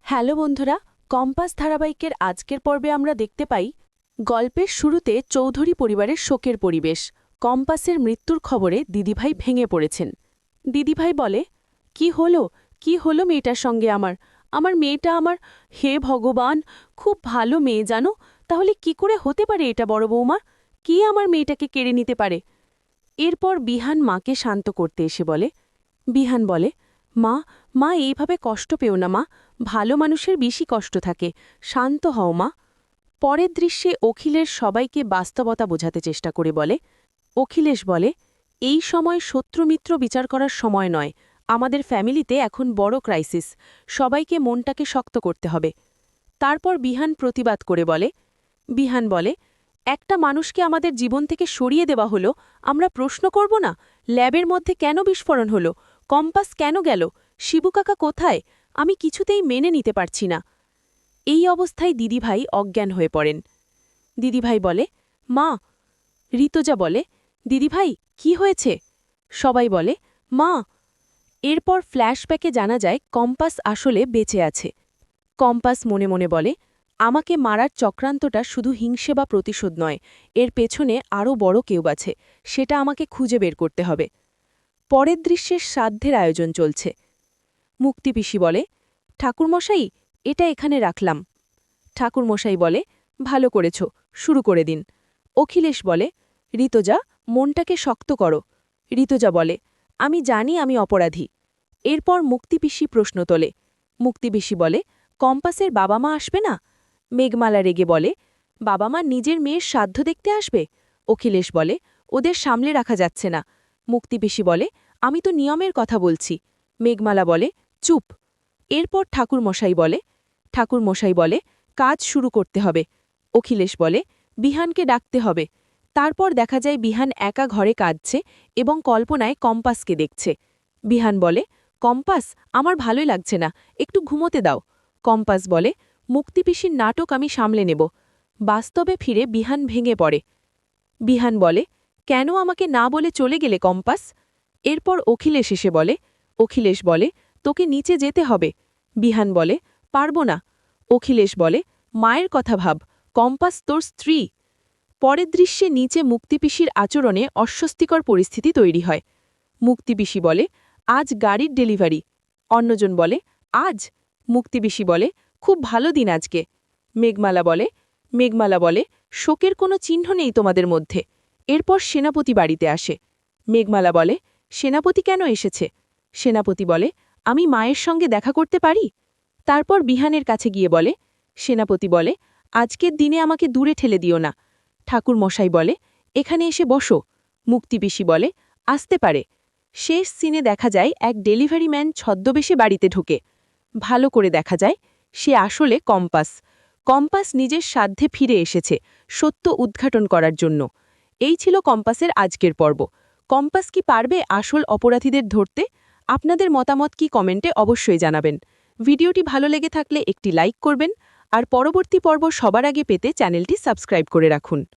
Hello বন্ধুরা, compass ধারাবাহিকের আজকের পর্বে আমরা দেখতে পাই গল্পের শুরুতে চৌধুরী পরিবারের শোকের পরিবেশ। কম্পাসের মৃত্যুর খবরে দিদিভাই ভেঙে পড়েছেন। দিদিভাই বলে, কি হলো মেয়েটার সঙ্গে আমার মেয়েটা হে ভগবান, খুব ভালো মেয়ে জানো, তাহলে কি করে হতে পারে এটা বড় বৌমা? কি আমার মেয়েটাকে কেড়ে নিতে পারে? এরপর বিহান মাকে শান্ত করতে এসে বলে, বিহান বলে, মা মা এইভাবে কষ্ট পেও না মা, ভালো মানুষের বেশি কষ্ট থাকে, শান্ত হও মা। পরের দৃশ্যে অখিলেশ সবাইকে বাস্তবতা বোঝাতে চেষ্টা করে বলে, অখিলেশ বলে, এই সময় শত্রুমিত্র বিচার করার সময় নয়, আমাদের ফ্যামিলিতে এখন বড় ক্রাইসিস, সবাইকে মনটাকে শক্ত করতে হবে। তারপর বিহান প্রতিবাদ করে বলে, বিহান বলে, একটা মানুষকে আমাদের জীবন থেকে সরিয়ে দেওয়া হলো, আমরা প্রশ্ন করব না? ল্যাবের মধ্যে কেন বিস্ফোরণ হলো? কম্পাস কেন গেল? শিবুকাকা কোথায়? আমি কিছুতেই মেনে নিতে পারছি না। এই অবস্থায় দিদিভাই অজ্ঞান হয়ে পড়েন। দিদিভাই বলে, মা। ঋতজা বলে, দিদিভাই কি হয়েছে? সবাই বলে, মা। এরপর ফ্ল্যাশব্যাকে জানা যায় কম্পাস আসলে বেঁচে আছে। কম্পাস মনে মনে বলে, আমাকে মারার চক্রান্তটা শুধু হিংসে বা প্রতিশোধ নয়, এর পেছনে আরও বড় কেউ আছে, সেটা আমাকে খুঁজে বের করতে হবে। পরের দৃশ্যের শ্রাদ্ধের আয়োজন চলছে। মুক্তিপিসি বলে, ঠাকুরমশাই, এটা এখানে রাখলাম। ঠাকুরমশাই বলে, ভালো করেছ, শুরু করে দিন। অখিলেশ বলে, ঋতজা, মনটাকে শক্ত করো। ঋতজা বলে, আমি জানি আমি অপরাধী। এরপর মুক্তিপিসি প্রশ্ন তোলে। মুক্তিপিসি বলে, কম্পাসের বাবা মা আসবে না? মেঘমালা রেগে বলে, বাবা মা নিজের মেয়ের শ্রাদ্ধ দেখতে আসবে? অখিলেশ বলে, ওদের সামলে রাখা যাচ্ছে না। মুক্তিপিসি বলে, আমি তো নিয়মের কথা বলছি। মেঘমালা বলে, চুপ। এরপর ঠাকুরমশাই বলে, কাজ শুরু করতে হবে। অখিলেশ বলে, বিহানকে ডাকতে হবে। তারপর দেখা যায় বিহান একা ঘরে কাঁদছে এবং কল্পনায় কম্পাসকে দেখছে। বিহান বলে, কম্পাস, আমার ভালোই লাগছে না, একটু ঘুমোতে দাও। কম্পাস বলে, মুক্তিপিসির নাটক আমি সামলে নেব। বাস্তবে ফিরে বিহান ভেঙে পড়ে। বিহান বলে, কেন আমাকে না বলে চলে গেলে কম্পাস? এরপর অখিলেশ এসে বলে, অখিলেশ বলে, তোকে নিচে যেতে হবে। বিহান বলে, পারব না। অখিলেশ বলে, মায়ের কথা ভাব, কম্পাস তোর স্ত্রী। পরের দৃশ্যে নিচে মুক্তিপিসির আচরণে অস্বস্তিকর পরিস্থিতি তৈরি হয়। মুক্তিপিসি বলে, আজ গাড়ির ডেলিভারি। অন্যজন বলে, আজ? মুক্তিপিসি বলে, খুব ভালো দিন আজকে। মেঘমালা বলে, শোকের কোনো চিহ্ন নেই তোমাদের মধ্যে। এরপর সেনাপতি বাড়িতে আসে। মেঘমালা বলে, সেনাপতি কেন এসেছে? সেনাপতি বলে, আমি মায়ের সঙ্গে দেখা করতে পারি? তারপর বিহানের কাছে গিয়ে বলে, সেনাপতি বলে, আজকের দিনে আমাকে দূরে ঠেলে দিও না। ঠাকুর মশাই বলে, এখানে এসে বসো। মুক্তিপিসি বলে, আসতে পারে। শেষ সিনে দেখা যায় এক ডেলিভারি ম্যান ছদ্মবেশে বাড়িতে ঢোকে। ভালো করে দেখা যায় সে আসলে কম্পাস। কম্পাস নিজের সাধ্যে ফিরে এসেছে সত্য উদ্ঘাটন করার জন্য। এই ছিল কম্পাসের আজকের পর্ব। কম্পাস কি পারবে আসল অপরাধীদের ধরতে? আপনাদের মতামত কি কমেন্টে অবশ্যই জানাবেন। ভিডিওটি ভালো লেগে থাকলে একটি লাইক করবেন আর পরবর্তী পর্ব সবার আগে পেতে চ্যানেলটি সাবস্ক্রাইব করে রাখুন।